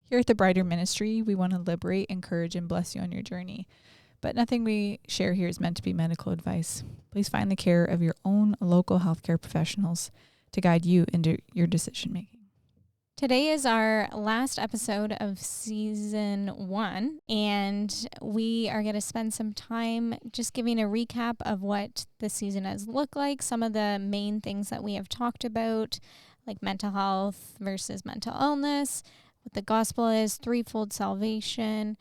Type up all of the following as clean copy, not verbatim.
Here at the Brighter Ministry, we want to liberate, encourage, and bless you on your journey. But nothing we share here is meant to be medical advice. Please find the care of your own local healthcare professionals to guide you into your decision making. Today is our last episode of season 1, and we are going to spend some time just giving a recap of what the season has looked like, some of the main things that we have talked about, like mental health versus mental illness, what the gospel is, threefold salvation.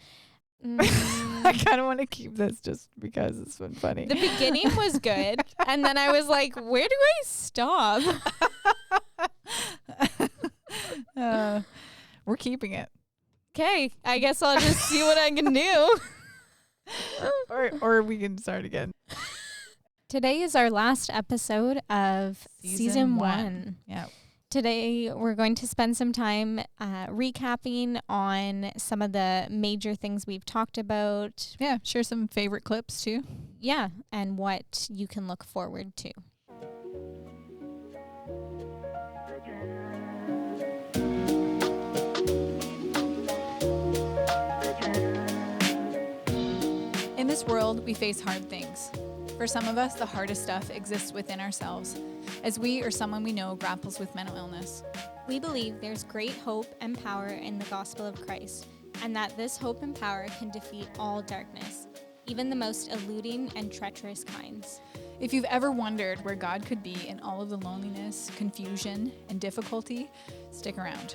I kind of want to keep this just because it's been funny. The beginning was good, and then I was like, where do I stop? We're keeping it. Okay, I guess I'll just see what I can do. or we can start again. Today is our last episode of season 1. Yeah. Today we're going to spend some time recapping on some of the major things we've talked about. Yeah, share some favorite clips too. Yeah, and what you can look forward to. In this world, we face hard things. For some of us, the hardest stuff exists within ourselves, as we or someone we know grapples with mental illness. We believe there's great hope and power in the gospel of Christ, and that this hope and power can defeat all darkness, even the most eluding and treacherous kinds. If you've ever wondered where God could be in all of the loneliness, confusion, and difficulty, stick around.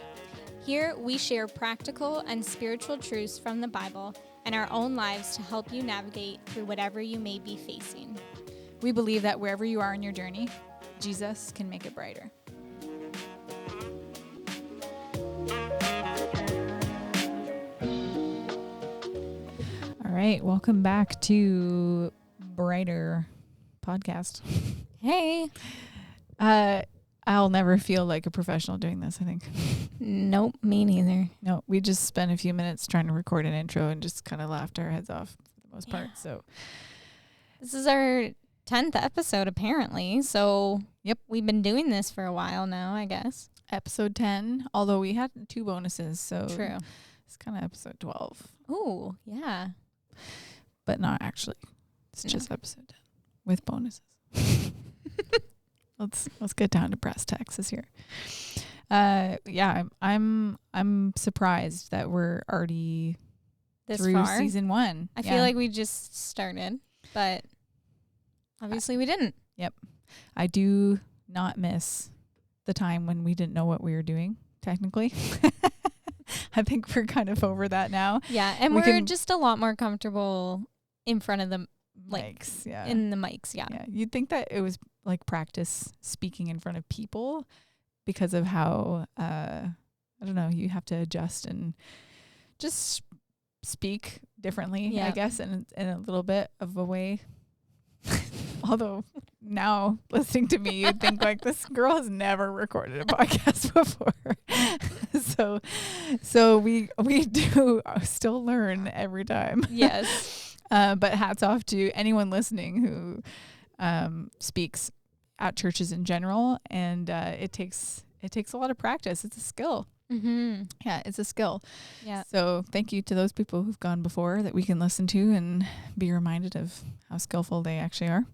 Here, we share practical and spiritual truths from the Bible and our own lives to help you navigate through whatever you may be facing. We believe that wherever you are in your journey, Jesus can make it brighter. All right, welcome back to Brighter Podcast. Hey. I'll never feel like a professional doing this, I think. Nope, me neither. No, we just spent a few minutes trying to record an intro and just kind of laughed our heads off for the most part. So this is our 10th episode, apparently. So yep, we've been doing this for a while now, I guess. Episode 10, although we had 2 bonuses. So true. It's kind of episode 12. Oh, yeah. But not actually. It's just episode 10 with bonuses. Let's get down to brass tacks this year. Yeah, I'm surprised that we're already through far? season 1. I feel like we just started, but obviously we didn't. Yep. I do not miss the time when we didn't know what we were doing, technically. I think we're kind of over that now. Yeah, and we're just a lot more comfortable in front of the mics, yeah. In the mics, yeah. Yeah, you'd think that it was like practice speaking in front of people because of how I don't know, you have to adjust and just speak differently, I guess, in a little bit of a way. Although now listening to me, you'd think like this girl has never recorded a podcast before. so we do still learn every time. Yes. But hats off to anyone listening who speaks at churches in general, and it takes a lot of practice. It's a skill. Mm-hmm. Yeah, it's a skill. Yeah. So thank you to those people who've gone before that we can listen to and be reminded of how skillful they actually are.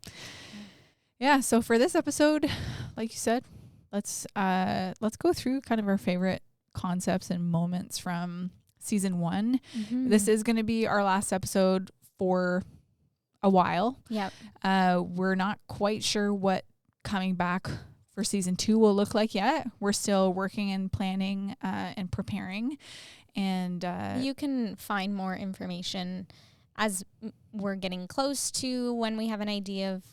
Yeah. So for this episode, like you said, let's go through kind of our favorite concepts and moments from season 1. Mm-hmm. This is going to be our last episode for a while. Yep. We're not quite sure what coming back for season 2 will look like yet. We're still working and planning and preparing. And you can find more information as we're getting close to when we have an idea of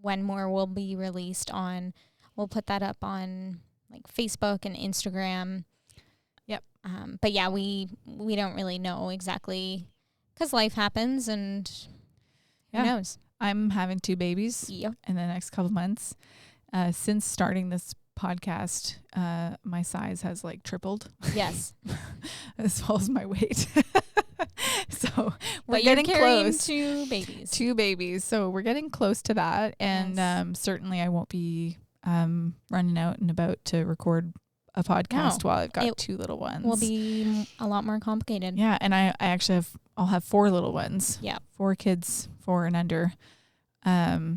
when more will be released on. We'll put that up on like Facebook and Instagram. Yep. But yeah, we don't really know exactly because life happens and who knows. I'm having 2 babies in the next couple months. Since starting this podcast, my size has like tripled. Yes. As well as my weight. So we're but getting you're carrying close. 2 babies. 2 babies. So we're getting close to that. And Yes. Certainly I won't be running out and about to record a podcast No, while I've got it 2 little ones. Will be a lot more complicated. Yeah, and I'll have 4 little ones. Yeah. 4 kids, 4 and under.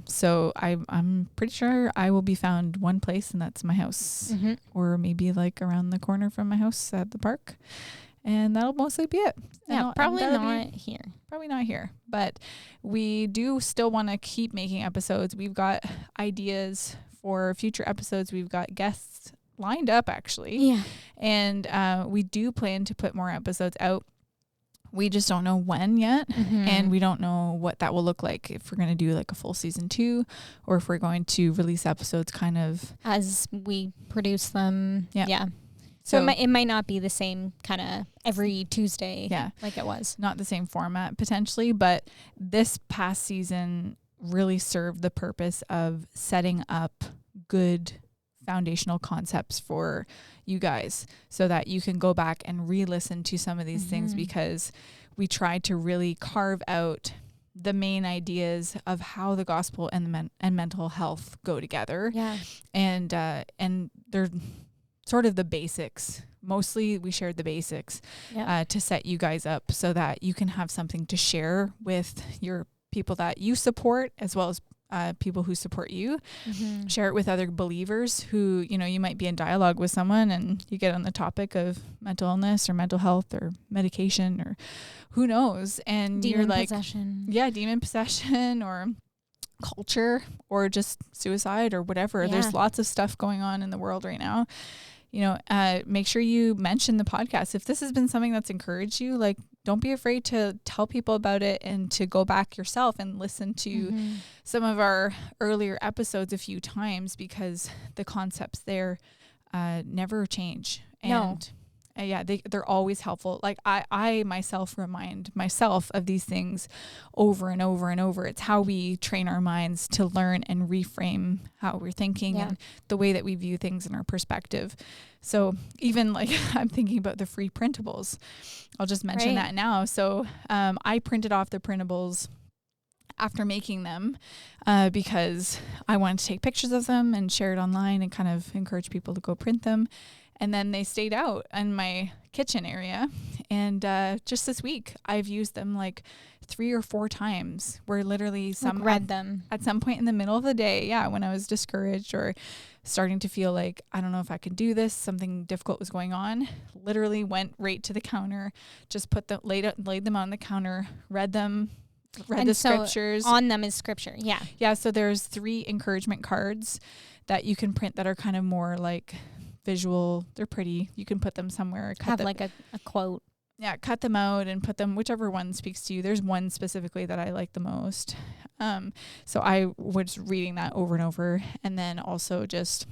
So I'm pretty sure I will be found one place, and that's my house, or maybe like around the corner from my house at the park, and that'll mostly be it. Yeah, probably not here. Probably not here, but we do still want to keep making episodes. We've got ideas for future episodes. We've got guests lined up, actually. Yeah. And we do plan to put more episodes out. We just don't know when yet, and we don't know what that will look like, if we're going to do like a full season 2, or if we're going to release episodes kind of as we produce them. Yeah. So it might not be the same kind of every Tuesday like it was. Not the same format potentially, but this past season really served the purpose of setting up good foundational concepts for you guys so that you can go back and re-listen to some of these things, because we tried to really carve out the main ideas of how the gospel and mental health go together. Yeah. And they're sort of the basics. Mostly we shared the basics to set you guys up so that you can have something to share with your people that you support, as well as people who support you. Share it with other believers who, you might be in dialogue with someone and you get on the topic of mental illness or mental health or medication or who knows. And you're like, demon possession or culture or just suicide or whatever. Yeah. There's lots of stuff going on in the world right now. Make sure you mention the podcast. If this has been something that's encouraged you, like, don't be afraid to tell people about it and to go back yourself and listen to some of our earlier episodes a few times, because the concepts there never change. And they're always helpful. Like I myself remind myself of these things over and over and over. It's how we train our minds to learn and reframe how we're thinking and the way that we view things in our perspective. So even like I'm thinking about the free printables. I'll just mention that now. So I printed off the printables after making them because I wanted to take pictures of them and share it online and kind of encourage people to go print them. And then they stayed out in my kitchen area. And just this week, I've used them like 3 or 4 times, where literally read them at some point in the middle of the day. Yeah. When I was discouraged or starting to feel like, I don't know if I can do this, something difficult was going on, literally went right to the counter, just laid them on the counter, read them, read the scriptures. On them is scripture. Yeah. Yeah. So there's 3 encouragement cards that you can print that are kind of more like visual. They're pretty. You can put them somewhere. Have like a quote. Yeah, cut them out and put them, whichever one speaks to you. There's one specifically that I like the most. So I was reading that over and over, and then also just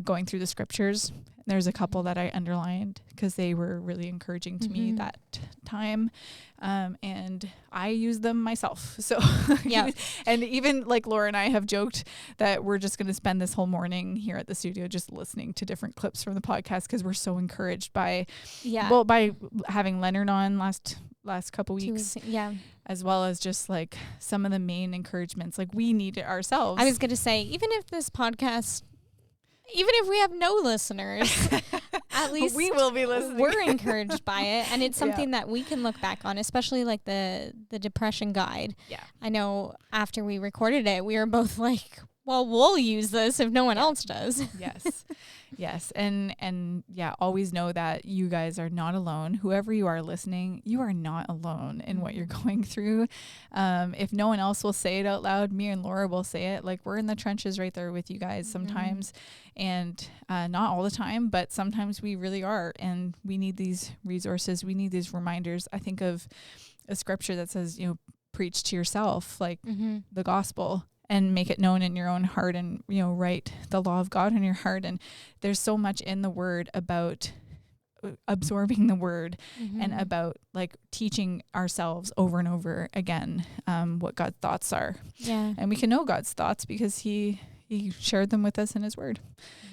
going through the scriptures. There's a couple that I underlined because they were really encouraging to me that time. And I use them myself. So, and even like Laura and I have joked that we're just going to spend this whole morning here at the studio just listening to different clips from the podcast, because we're so encouraged by having Leonard on last couple weeks. As well as just like some of the main encouragements. Like, we need it ourselves. I was going to say, even if we have no listeners, at least we will be listening. We're encouraged by it, and it's something that we can look back on, especially like the depression guide. Yeah. I know after we recorded it, we were both like, well, we'll use this if no one else does. Yes. Yes. And always know that you guys are not alone. Whoever you are listening, you are not alone in what you're going through. If no one else will say it out loud, me and Laura will say it. Like, we're in the trenches right there with you guys sometimes, and not all the time, but sometimes we really are. And we need these resources. We need these reminders. I think of a scripture that says, preach to yourself, like the gospel, and make it known in your own heart, and, write the law of God in your heart. And there's so much in the word about absorbing the word and about like teaching ourselves over and over again what God's thoughts are. Yeah. And we can know God's thoughts because he shared them with us in his word.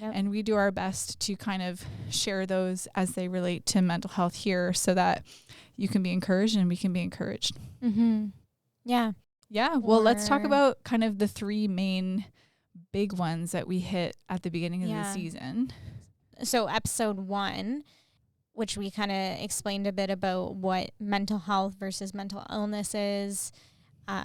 Yep. And we do our best to kind of share those as they relate to mental health here, so that you can be encouraged and we can be encouraged. Yeah. Yeah. Well, let's talk about kind of the 3 main big ones that we hit at the beginning of the season. So episode 1, which we kind of explained a bit about what mental health versus mental illness is.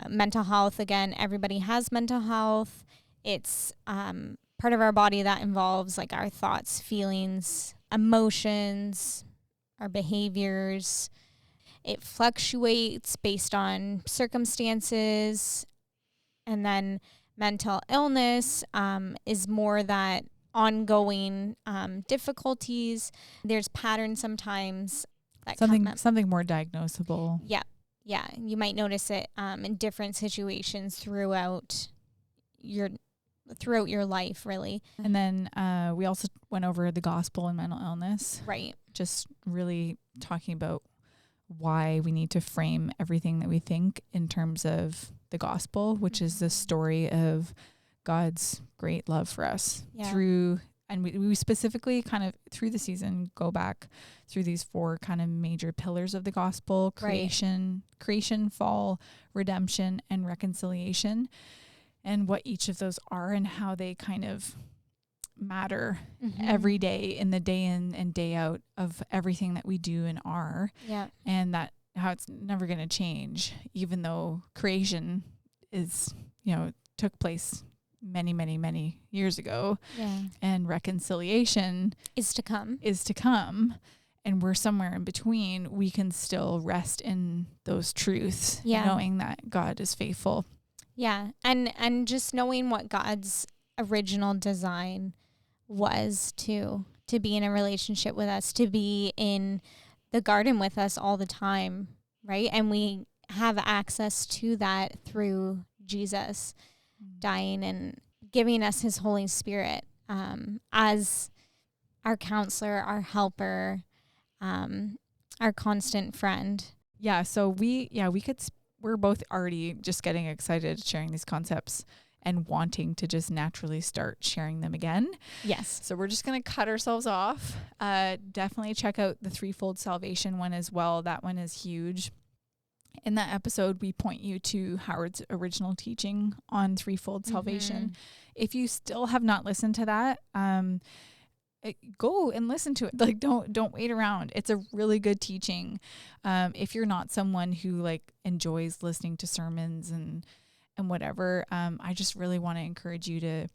Mental health, again, everybody has mental health. It's part of our body that involves like our thoughts, feelings, emotions, our behaviors. It fluctuates based on circumstances. And then mental illness is more that ongoing difficulties. There's patterns sometimes that come up. Something more diagnosable. Yeah, you might notice it in different situations throughout your life, really. And then we also went over the gospel and mental illness. Right. Just really talking about why we need to frame everything that we think in terms of the gospel, which is the story of God's great love for us and we specifically kind of through the season go back through these 4 kind of major pillars of the gospel: creation, fall, redemption, and reconciliation, and what each of those are and how they kind of matter every day, in the day in and day out of everything that we do and are. Yeah. And that how it's never going to change, even though creation is, took place many, many, many years ago. Yeah. And reconciliation is to come. And we're somewhere in between. We can still rest in those truths, knowing that God is faithful. Yeah. And just knowing what God's original design was to be in a relationship with us, to be in the garden with us all the time, right? And we have access to that through Jesus dying and giving us his Holy Spirit as our counselor, our helper, our constant friend. Yeah. So we're both already just getting excited sharing these concepts and wanting to just naturally start sharing them again. Yes. So we're just going to cut ourselves off. Definitely check out the threefold salvation one as well. That one is huge. In that episode, we point you to Howard's original teaching on threefold salvation. If you still have not listened to that, go and listen to it. Like, don't wait around. It's a really good teaching. If you're not someone who enjoys listening to sermons and whatever, I just really want to encourage you to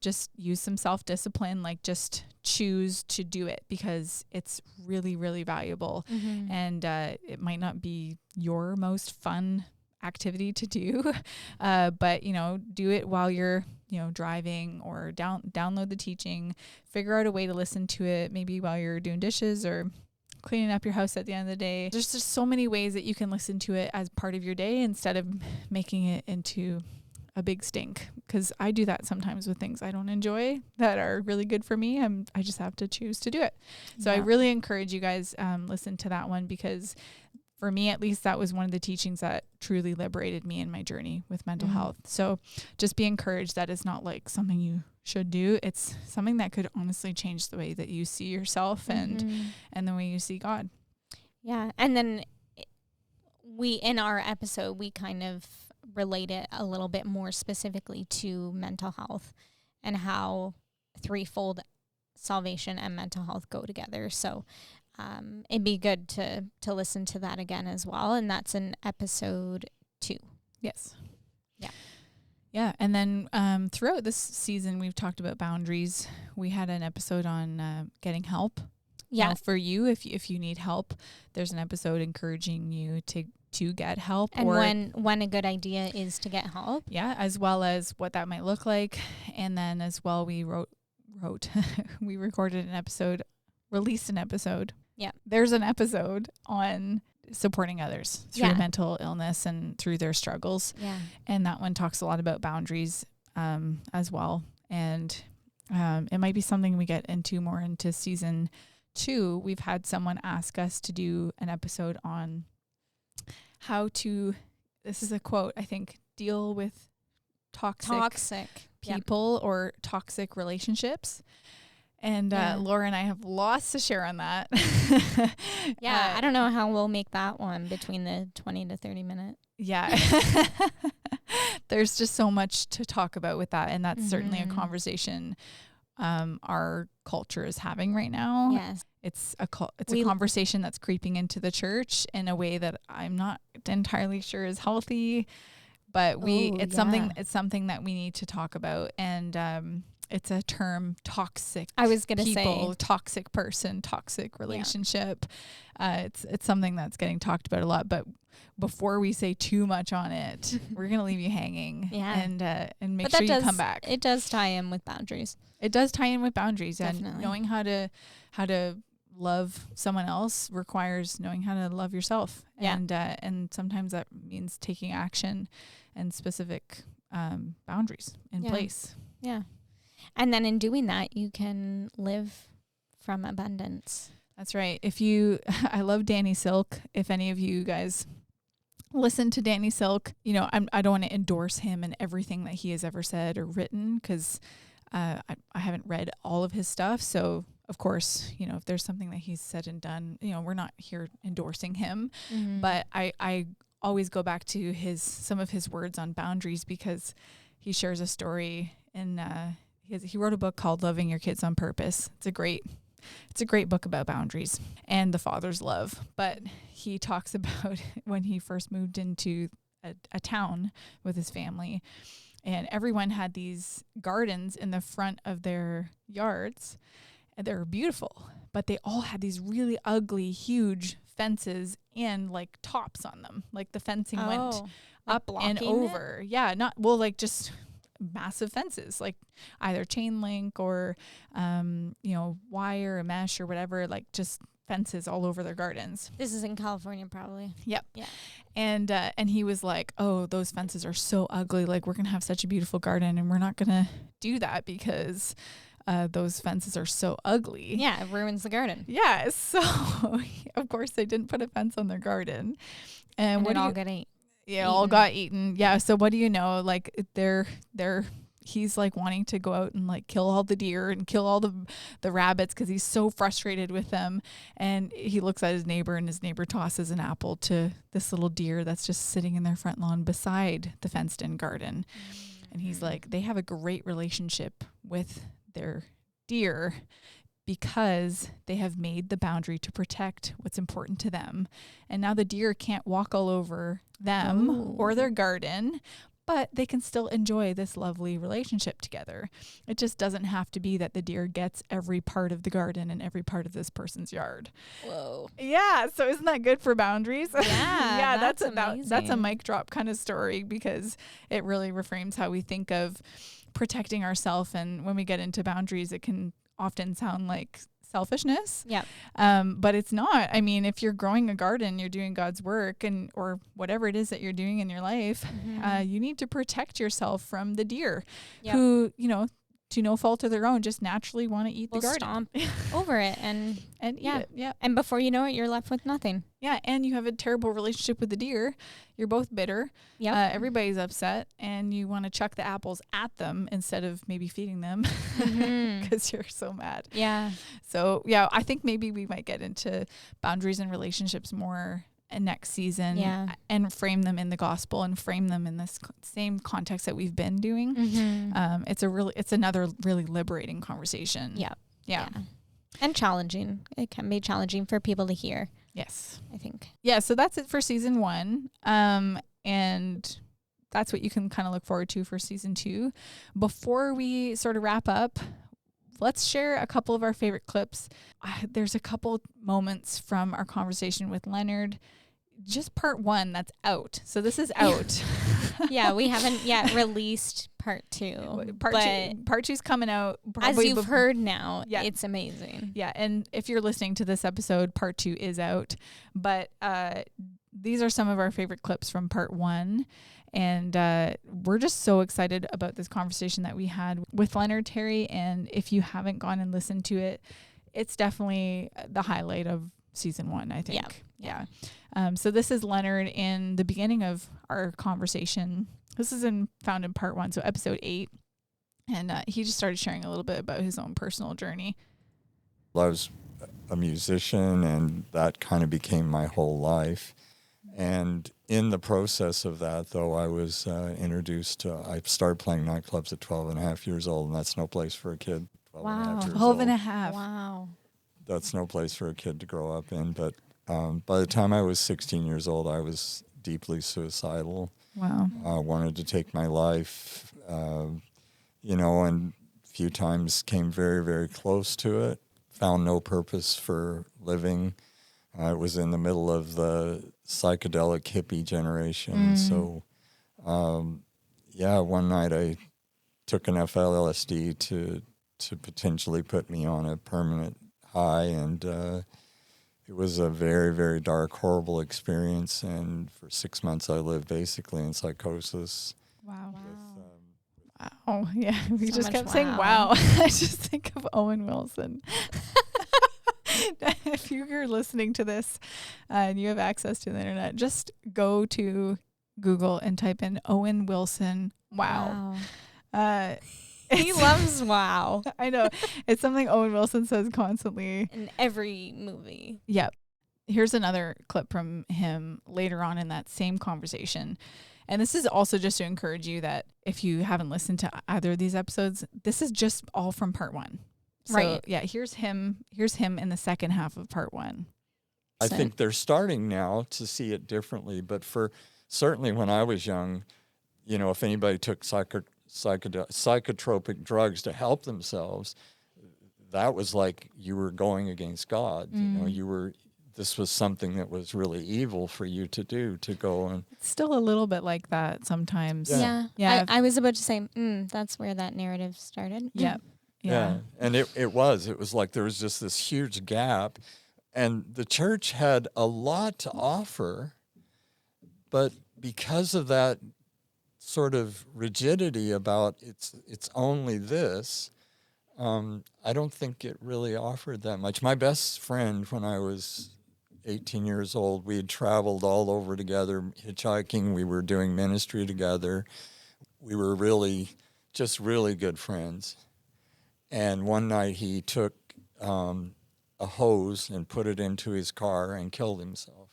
just use some self-discipline, just choose to do it, because it's really, really valuable. And it might not be your most fun activity to do, but do it while you're driving, or download the teaching, figure out a way to listen to it, maybe while you're doing dishes or cleaning up your house at the end of the day. There's just so many ways that you can listen to it as part of your day instead of making it into a big stink, because I do that sometimes with things I don't enjoy that are really good for me. I just have to choose to do it. So I really encourage you guys listen to that one, because for me, at least, that was one of the teachings that truly liberated me in my journey with mental health. So just be encouraged that it's not something you should do. It's something that could honestly change the way that you see yourself and the way you see God. Yeah. And then in our episode, we kind of relate it a little bit more specifically to mental health and how threefold salvation and mental health go together. So it'd be good to listen to that again as well. And that's in episode 2. Yes. Yeah. Yeah. And then throughout this season, we've talked about boundaries. We had an episode on getting help. Yeah. For you, if you need help, there's an episode encouraging you to get help, and when a good idea is to get help. Yeah. As well as what that might look like. And then as well, we we recorded an episode, released an episode. Yeah. There's an episode on supporting others through mental illness and through their struggles. Yeah. And that one talks a lot about boundaries as well. And it might be something we get into more into season 2. We've had someone ask us to do an episode on how to, this is a quote, I think, deal with toxic people or toxic relationships. And Laura and I have lots to share on that. Yeah, I don't know how we'll make that one between the 20 to 30 minute. Yeah. There's just so much to talk about with that. And that's certainly a conversation our culture is having right now. Yes. It's a conversation that's creeping into the church in a way that I'm not entirely sure is healthy, but it's something that we need to talk about. And it's a term, toxic. I was going to say toxic person, toxic relationship. Yeah. It's something that's getting talked about a lot, but before we say too much on it, we're going to leave you hanging. Yeah. And make sure you come back. It does tie in with boundaries. It does tie in with boundaries. Definitely. And knowing how to love someone else requires knowing how to love yourself. Yeah. And sometimes that means taking action and specific boundaries in place. Yeah. And then in doing that, you can live from abundance. That's right. I love Danny Silk. If any of you guys listen to Danny Silk, I don't want to endorse him and everything that he has ever said or written, because I haven't read all of his stuff. So of course, if there's something that he's said and done, we're not here endorsing him, but I always go back to some of his words on boundaries, because he shares a story in, he wrote a book called Loving Your Kids on Purpose. It's a great book about boundaries and the father's love. But he talks about when he first moved into a town with his family, and everyone had these gardens in the front of their yards, and they were beautiful, but they all had these really ugly, huge fences and like tops on them. Like the fencing went up and over. It? Yeah, just massive fences, like either chain link or wire or mesh or whatever, like just fences all over their gardens. This is in California probably. Yep. Yeah. And he was like, oh, those fences are so ugly, like we're gonna have such a beautiful garden and we're not gonna do that because those fences are so ugly. Yeah, it ruins the garden. Yeah, so of course they didn't put a fence on their garden, and what all got eaten. Yeah, all got eaten. Yeah. So what do you know? Like he's like wanting to go out and like kill all the deer and kill all the rabbits because he's so frustrated with them. And he looks at his neighbor, and his neighbor tosses an apple to this little deer that's just sitting in their front lawn beside the fenced-in garden. And he's like, they have a great relationship with their deer because they have made the boundary to protect what's important to them. And now the deer can't walk all over them or their garden, but they can still enjoy this lovely relationship together. It just doesn't have to be that the deer gets every part of the garden and every part of this person's yard. Whoa. Yeah. So isn't that good for boundaries? Yeah. Yeah. That's a mic drop kind of story, because it really reframes how we think of protecting ourselves. And when we get into boundaries, it can often sound like selfishness. Yeah. But it's not. I mean, if you're growing a garden, you're doing God's work, or whatever it is that you're doing in your life, you need to protect yourself from the deer who, to no fault of their own, just naturally want to eat the garden. Stomp over it and eat it. Yeah. And before you know it, you're left with nothing. Yeah. And you have a terrible relationship with the deer. You're both bitter. Yeah. Everybody's upset, and you want to chuck the apples at them instead of maybe feeding them because you're so mad. Yeah. So yeah, I think maybe we might get into boundaries and relationships more next season, and frame them in the gospel and frame them in this same context that we've been doing. It's another really liberating conversation. Yeah. And challenging. It can be challenging for people to hear. Yes, I think. Yeah. So that's it for season 1. And that's what you can kind of look forward to for season 2. Before we sort of wrap up, let's share a couple of our favorite clips. There's a couple moments from our conversation with Leonard, just part 1 that's out. So this is out. Yeah, we haven't yet released part 2. Part 2's coming out. As you've heard now, it's amazing. Yeah, and if you're listening to this episode, part 2 is out. But these are some of our favorite clips from part 1. And we're just so excited about this conversation that we had with Leonard Terry. And if you haven't gone and listened to it, it's definitely the highlight of season 1, I think. Yeah. So this is Leonard in the beginning of our conversation. This is found in part 1, so episode 8. And he just started sharing a little bit about his own personal journey. I was a musician, and that kind of became my whole life. And in the process of that, though, I was introduced to, I started playing nightclubs at 12 and a half years old, and that's no place for a kid, 12 and a half years 12 and a old. half. Wow. That's no place for a kid to grow up in. But by the time I was 16 years old, I was deeply suicidal. Wow. Wanted to take my life, and a few times came very, very close to it. Found no purpose for living. It was in the middle of the psychedelic hippie generation. So, one night I took enough LSD to potentially put me on a permanent high, and it was a very, very dark, horrible experience. And for 6 months, I lived basically in psychosis. Wow. With, Oh, yeah. We So just much kept saying, wow. wow. I just think of Owen Wilson. If you're listening to this and you have access to the internet, just go to Google and type in Owen Wilson. Wow. He loves wow. I know. It's something Owen Wilson says constantly. In every movie. Yep. Here's another clip from him later on in that same conversation. And this is also just to encourage you that if you haven't listened to either of these episodes, this is just all from part 1. So, right. Yeah, here's him in the second half of part 1. I think they're starting now to see it differently. But certainly when I was young, if anybody took psychotropic drugs to help themselves, that was like you were going against God. This was something that was really evil for you to do, to go and... It's still a little bit like that sometimes. Yeah. I was about to say, that's where that narrative started. Yep. Yeah. And it was like there was just this huge gap, and the church had a lot to offer, but because of that sort of rigidity about it's only this, I don't think it really offered that much. My best friend, when I was 18 years old, we had traveled all over together, hitchhiking. We were doing ministry together. We were really good friends. And one night he took a hose and put it into his car and killed himself.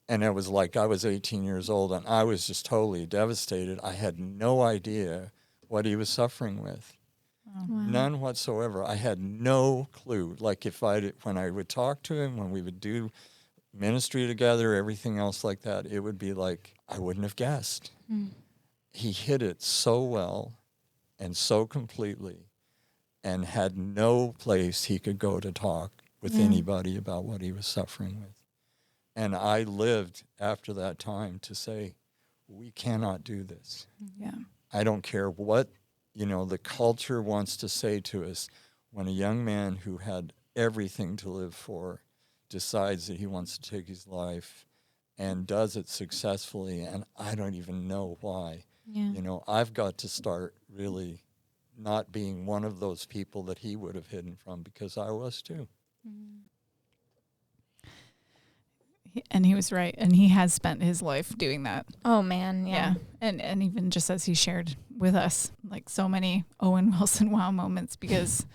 And it was like I was 18 years old, and I was just totally devastated. I had no idea what he was suffering with. Wow. None whatsoever. I had no clue. Like when I would talk to him, when we would do ministry together, everything else like that, it would be like I wouldn't have guessed. He hid it so well and so completely, and had no place he could go to talk with anybody about what he was suffering with. And I lived after that time to say, we cannot do this. Yeah. I don't care what, the culture wants to say to us. When a young man who had everything to live for decides that he wants to take his life and does it successfully, and I don't even know why, I've got to start really not being one of those people that he would have hidden from, because I was too. And he was right. And he has spent his life doing that. Oh, man. Yeah. And even just as he shared with us, like so many Owen Wilson wow moments, because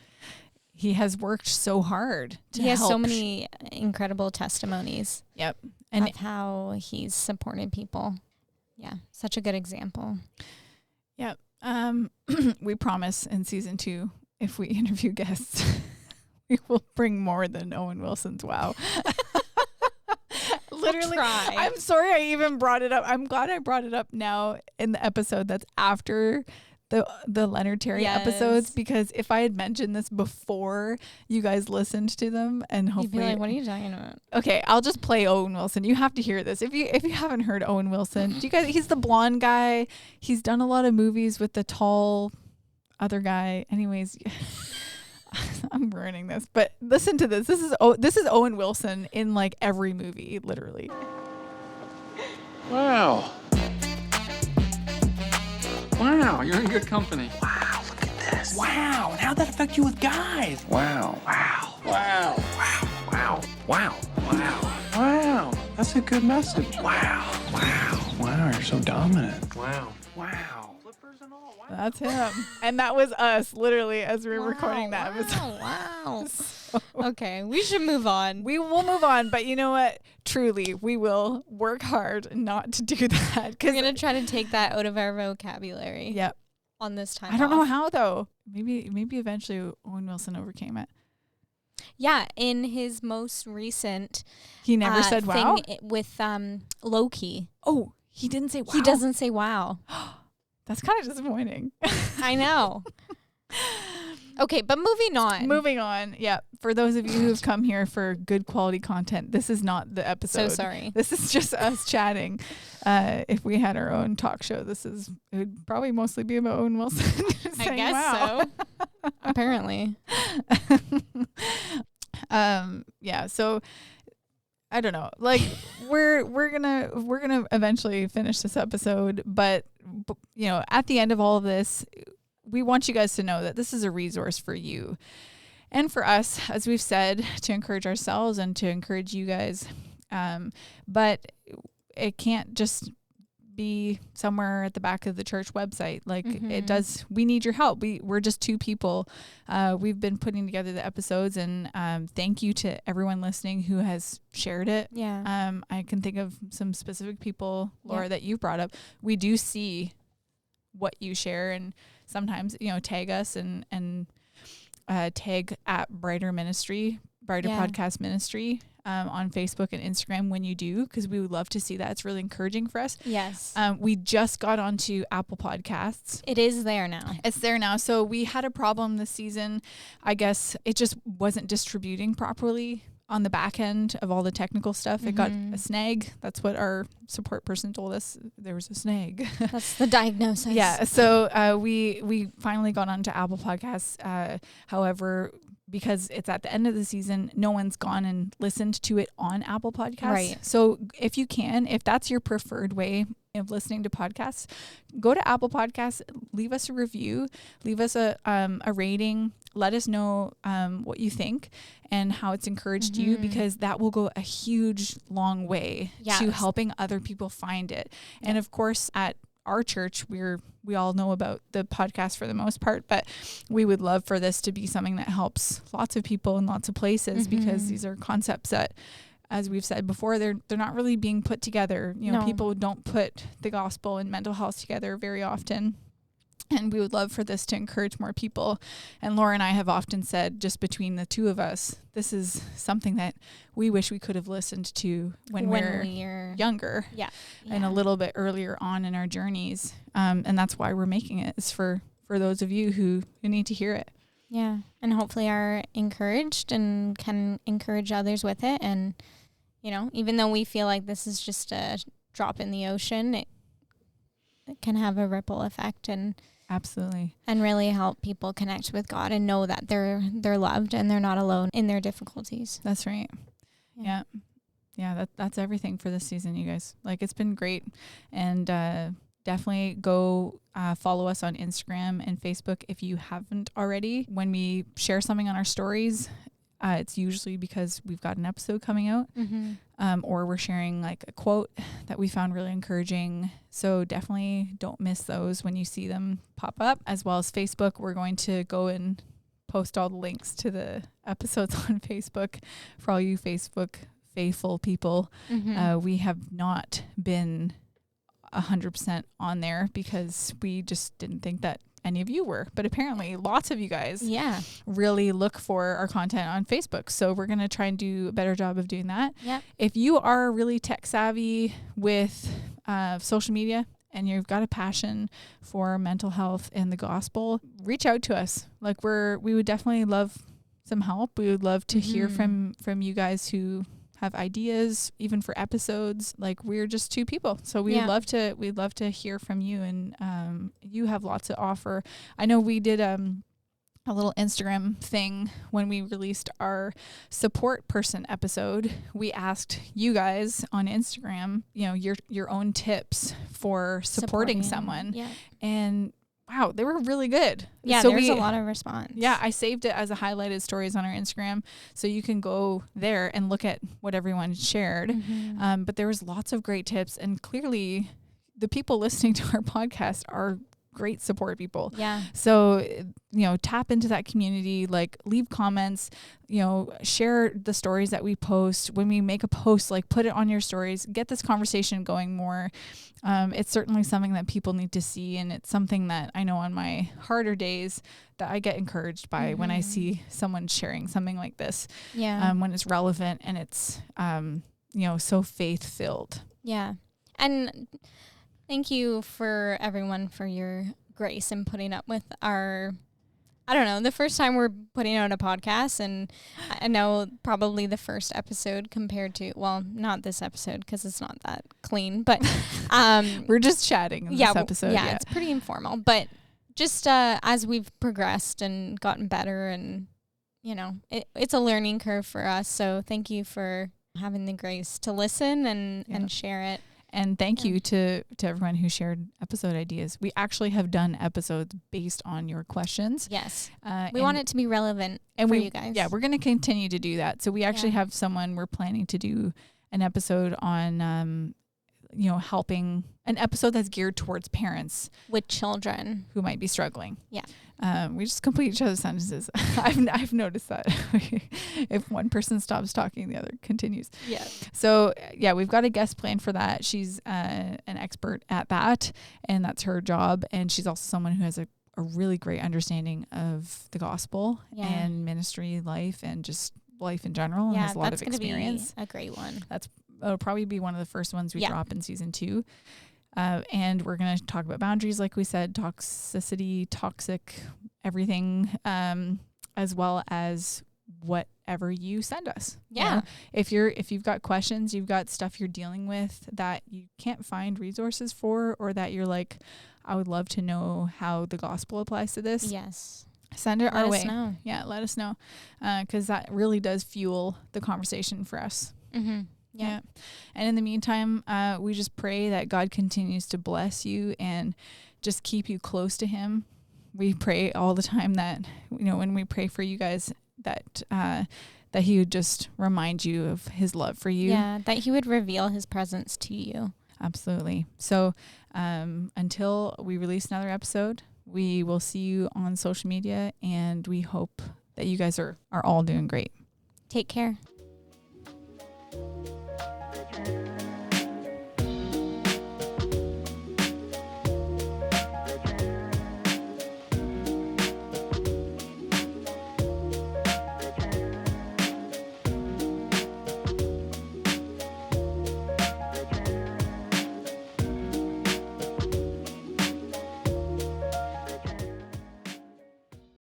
he has worked so hard to He has help. so many incredible testimonies. Yep. And of how he's supported people. Yeah. Such a good example. Yep. We promise in season 2, if we interview guests, we will bring more than Owen Wilson's wow. Literally, I'm sorry I even brought it up. I'm glad I brought it up now in the episode that's after the Leonard Terry episodes, because if I had mentioned this before you guys listened to them, and hopefully, you'd be like, what are you talking about? Okay, I'll just play Owen Wilson. You have to hear this. If you haven't heard Owen Wilson, he's the blonde guy. He's done a lot of movies with the tall other guy. Anyways, I'm ruining this, but listen to this. This is Owen Wilson in like every movie, literally. Wow. Wow, you're in good company. Wow, look at this. Wow, and how'd that affect you with guys? Wow. Wow. Wow. Wow. Wow. Wow. Wow. Wow. That's a good message. Wow. Wow. Wow, you're so dominant. Wow. Wow. Flippers and all. Wow. That's him. And that was us, literally, as we were recording that episode. Wow. Okay, we should move on. We will move on, but you know what? Truly, we will work hard not to do that. We're going to try to take that out of our vocabulary. Yep. on this time. I don't know off. how though. Maybe eventually Owen Wilson overcame it. Yeah, in his most recent He never said wow. thing with Loki. Oh, he didn't say wow. He doesn't say wow. That's kind of disappointing. I know. Okay, but moving on. Moving on. Yeah. For those of you who have come here for good quality content, this is not the episode. So sorry. This is just us chatting. If we had our own talk show, it would probably mostly be about Owen Wilson. I guess wow. So. Apparently. Yeah. So I don't know. Like we're gonna eventually finish this episode, but you know, at the end of all of this, we want you guys to know that this is a resource for you and for us, as we've said, to encourage ourselves and to encourage you guys. But it can't just be somewhere at the back of the church website. Like it does, we need your help. We're just two people. We've been putting together the episodes, and thank you to everyone listening who has shared it. Yeah. I can think of some specific people, Laura, that you brought up. We do see what you share, and sometimes, you know, tag us and tag at Brighter Podcast Ministry on Facebook and Instagram when you do, because we would love to see that. It's really encouraging for us. Yes. We just got onto Apple Podcasts. It is there now. It's there now. So we had a problem this season. I guess it just wasn't distributing properly on the back end of all the technical stuff. It got a snag. That's what our support person told us. There was a snag. That's the diagnosis. Yeah. So we finally got onto Apple Podcasts. However, because it's at the end of the season, no one's gone and listened to it on Apple Podcasts. Right. So if that's your preferred way of listening to podcasts, go to Apple Podcasts, leave us a review, leave us a rating. Let us know what you think and how it's encouraged you, because that will go a huge, long way to helping other people find it. Yeah. And of course, at our church, we all know about the podcast for the most part, but we would love for this to be something that helps lots of people in lots of places, because these are concepts that, as we've said before, they're not really being put together. You know, people don't put the gospel and mental health together very often. And we would love for this to encourage more people. And Laura and I have often said, just between the two of us, this is something that we wish we could have listened to when we're younger. Yeah. And a little bit earlier on in our journeys. And that's why we're making it, is for those of you who need to hear it. Yeah. And hopefully are encouraged and can encourage others with it. And, you know, even though we feel like this is just a drop in the ocean, it can have a ripple effect and absolutely, and really help people connect with God and know that they're loved and they're not alone in their difficulties. That's right. Yeah. That's everything for this season, you guys. Like, it's been great, and definitely go follow us on Instagram and Facebook if you haven't already. When we share something on our stories, it's usually because we've got an episode coming out, or we're sharing like a quote that we found really encouraging. So definitely don't miss those when you see them pop up. As well as Facebook, we're going to go and post all the links to the episodes on Facebook for all you Facebook faithful people. We have not been 100% on there because we just didn't think that any of you were, but apparently lots of you guys really look for our content on Facebook. So we're going to try and do a better job of doing that. Yeah. If you are really tech savvy with social media and you've got a passion for mental health and the gospel, reach out to us. Like we would definitely love some help. We would love to hear from you guys who have ideas, even for episodes. Like, we're just two people, so we'd love to hear from you, and you have lots to offer. I know we did a little Instagram thing when we released our support person episode. We asked you guys on Instagram, you know, your own tips for supporting someone, and wow, they were really good. Yeah, so there's a lot of response. Yeah, I saved it as a highlighted stories on our Instagram, so you can go there and look at what everyone shared. But there was lots of great tips, and clearly the people listening to our podcast are great support people. Yeah. So, tap into that community, like leave comments, share the stories that we post. When we make a post, like put it on your stories, get this conversation going more. It's certainly something that people need to see. And it's something that I know on my harder days that I get encouraged by when I see someone sharing something like this. Yeah. When it's relevant and it's, so faith-filled. Yeah. And thank you for everyone for your grace and putting up with the first time we're putting out a podcast, and I know probably the first episode compared to, well, not this episode because it's not that clean, but we're just chatting in this episode. Yeah, it's pretty informal, but just as we've progressed and gotten better, and it's a learning curve for us. So thank you for having the grace to listen and share it. And thank you to everyone who shared episode ideas. We actually have done episodes based on your questions. Yes. We want it to be relevant for you guys. Yeah, we're going to continue to do that. So we actually have someone, we're planning to do an episode on, helping, an episode that's geared towards parents with children who might be struggling. Yeah. We just complete each other's sentences. I've noticed that if one person stops talking, the other continues. Yeah. So we've got a guest plan for that. She's an expert at that, and that's her job. And she's also someone who has a really great understanding of the gospel and ministry life and just life in general, and has a lot of experience. Be a great one. It'll probably be one of the first ones we drop in season 2. And we're going to talk about boundaries, like we said, toxicity, toxic, everything, as well as whatever you send us. Yeah. If you've got questions, you've got stuff you're dealing with that you can't find resources for, or that you're like, I would love to know how the gospel applies to this. Yes. Send it our way. Let us know. Yeah, let us know. 'Cause that really does fuel the conversation for us. Mm-hmm. Yeah. And in the meantime, we just pray that God continues to bless you and just keep you close to him. We pray all the time that, when we pray for you guys, that he would just remind you of his love for you. Yeah, that he would reveal his presence to you. Absolutely. So until we release another episode, we will see you on social media, and we hope that you guys are all doing great. Take care.